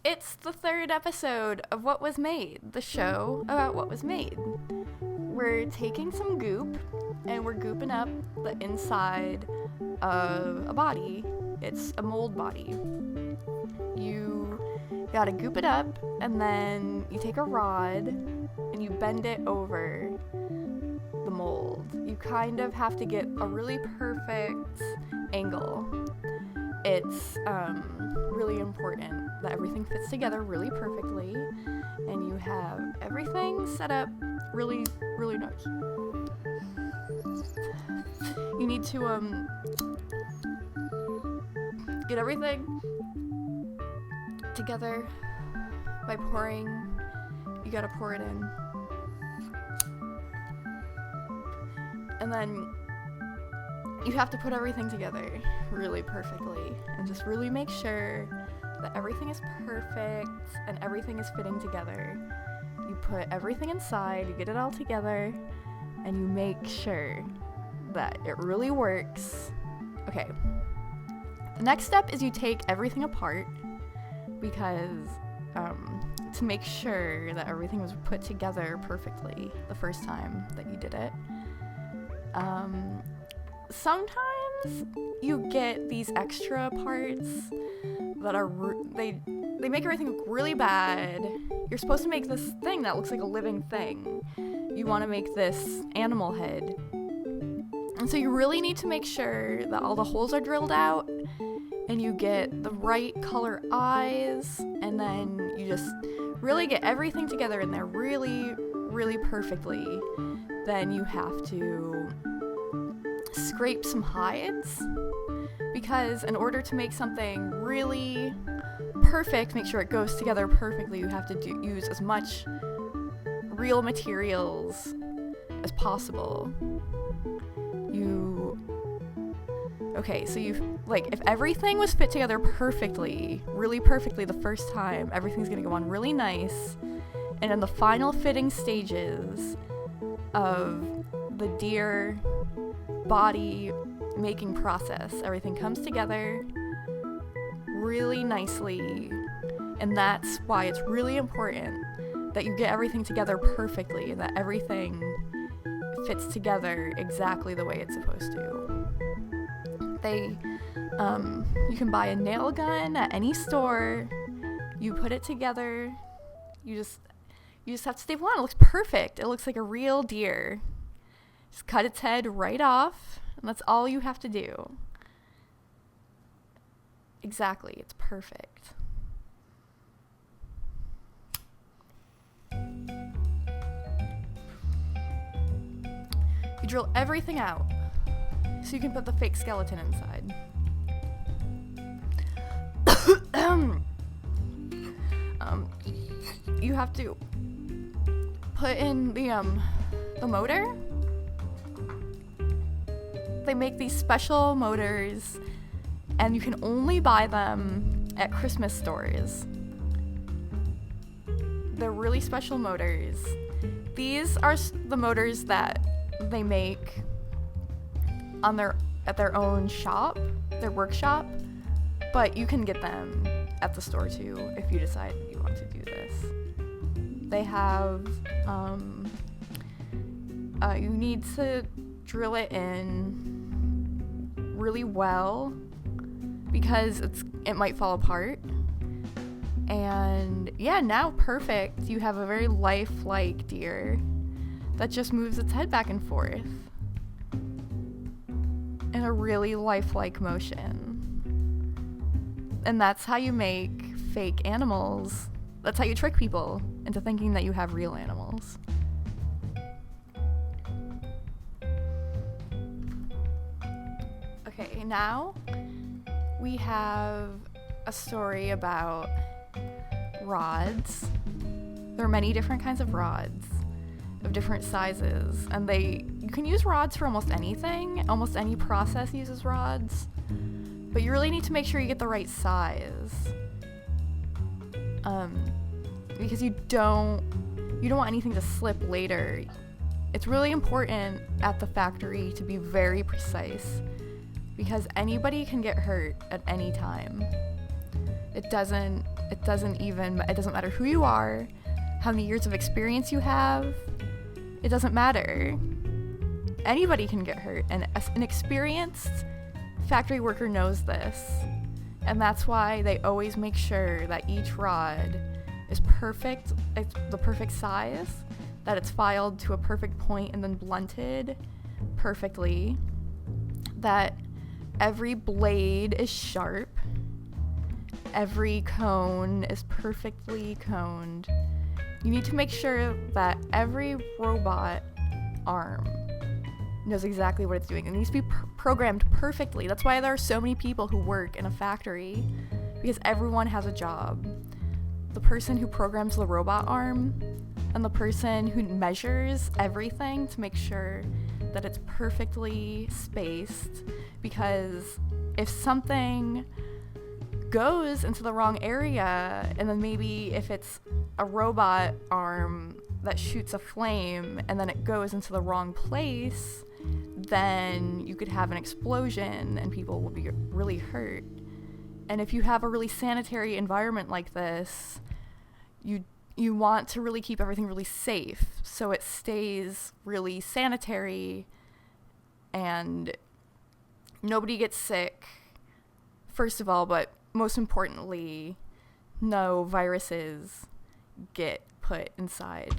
It's the third episode of What Was Made, the show about what was made. We're taking some goop and we're gooping up the inside of a body. It's a mold body. You gotta goop it up, and then you take a rod and you bend it over the mold. You kind of have to get a really perfect angle. It's really important that everything fits together really perfectly and you have everything set up really, really nice. You need to get everything together by pouring. You gotta pour it in. And then you have to put everything together really perfectly and just really make sure that everything is perfect and everything is fitting together. You put everything inside, you get it all together, and you make sure that it really works. Okay. The next step is you take everything apart because to make sure that everything was put together perfectly the first time that you did it. Sometimes you get these extra parts that are they make everything look really bad. You're supposed to make this thing that looks like a living thing. You want to make this animal head. And so you really need to make sure that all the holes are drilled out and you get the right color eyes, and then you just really get everything together in there really, really perfectly. Then you have to scrape some hides, because in order to make something really perfect, make sure it goes together perfectly, you have to use as much real materials as possible. So if everything was fit together perfectly, really perfectly the first time, everything's gonna go on really nice, and in the final fitting stages of the deer body making process, everything comes together really nicely, and that's why it's really important that you get everything together perfectly and that everything fits together exactly the way it's supposed to. You can buy a nail gun at any store. You put it together. You just have to staple on. It looks perfect. It looks like a real deer. Just cut its head right off, and that's all you have to do. Exactly, it's perfect. You drill everything out so you can put the fake skeleton inside. You have to put in the motor. They make these special motors, and you can only buy them at Christmas stores. They're really special motors. These are the motors that they make at their own shop, their workshop, but you can get them at the store too if you decide you want to do this. They have you need to drill it in really well because it might fall apart. And yeah, now perfect. You have a very lifelike deer that just moves its head back and forth in a really lifelike motion. And that's how you make fake animals. That's how you trick people into thinking that you have real animals. Okay, now we have a story about rods. There are many different kinds of rods of different sizes, and you can use rods for almost anything. Almost any process uses rods, but you really need to make sure you get the right size, because you don't want anything to slip later. It's really important at the factory to be very precise, because anybody can get hurt at any time. It doesn't It doesn't matter who you are, how many years of experience you have. It doesn't matter. Anybody can get hurt, and an experienced factory worker knows this. And that's why they always make sure that each rod is perfect, it's the perfect size, that it's filed to a perfect point and then blunted perfectly, that every blade is sharp, every cone is perfectly coned. You need to make sure that every robot arm knows exactly what it's doing. It needs to be programmed perfectly. That's why there are so many people who work in a factory, because everyone has a job. The person who programs the robot arm and the person who measures everything to make sure that it's perfectly spaced, because if something goes into the wrong area, and then maybe if it's a robot arm that shoots a flame and then it goes into the wrong place, then you could have an explosion and people will be really hurt. And if you have a really sanitary environment like this, you want to really keep everything really safe so it stays really sanitary and nobody gets sick, first of all, but most importantly, no viruses get put inside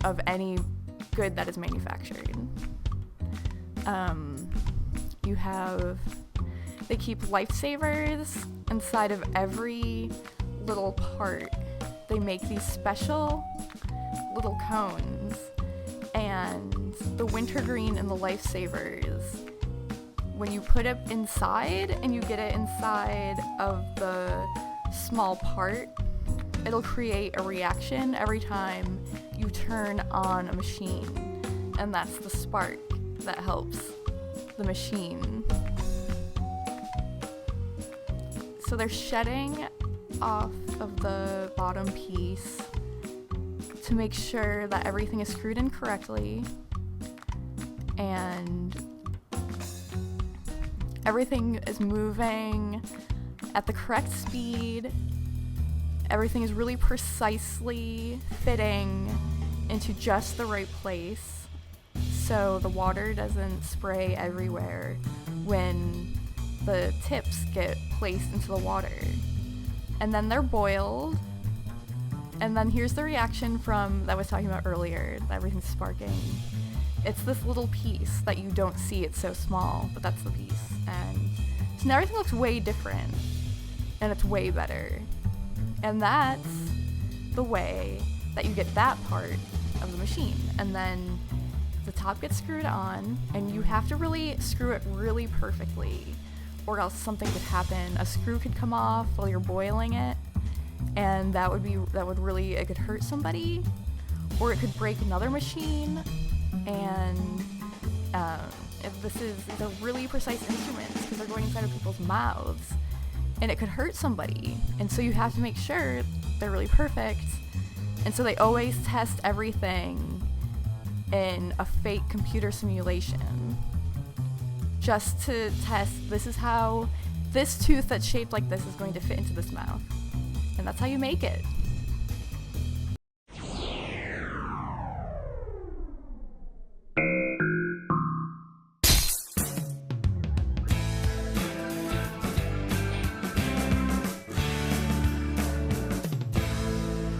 of any good that is manufactured. They keep lifesavers inside of every little part. They make these special little cones, and the wintergreen and the lifesavers, when you put it inside and you get it inside of the small part, it'll create a reaction every time you turn on a machine, and that's the spark that helps the machine. So they're shedding off of the bottom piece to make sure that everything is screwed in correctly and everything is moving at the correct speed. Everything is really precisely fitting into just the right place, so the water doesn't spray everywhere when the tips get placed into the water. And then they're boiled, and then here's the reaction from that I was talking about earlier, that everything's sparking. It's this little piece that you don't see, it's so small, but that's the piece. And so now everything looks way different, and it's way better. And that's the way that you get that part of the machine. And then the top gets screwed on, and you have to really screw it really perfectly, or else something could happen. A screw could come off while you're boiling it, and it could hurt somebody, or it could break another machine. And these are really precise instruments because they're going inside of people's mouths, and it could hurt somebody. And so you have to make sure they're really perfect. And so they always test everything in a fake computer simulation, just to test, this is how this tooth that's shaped like this is going to fit into this mouth. And that's how you make it.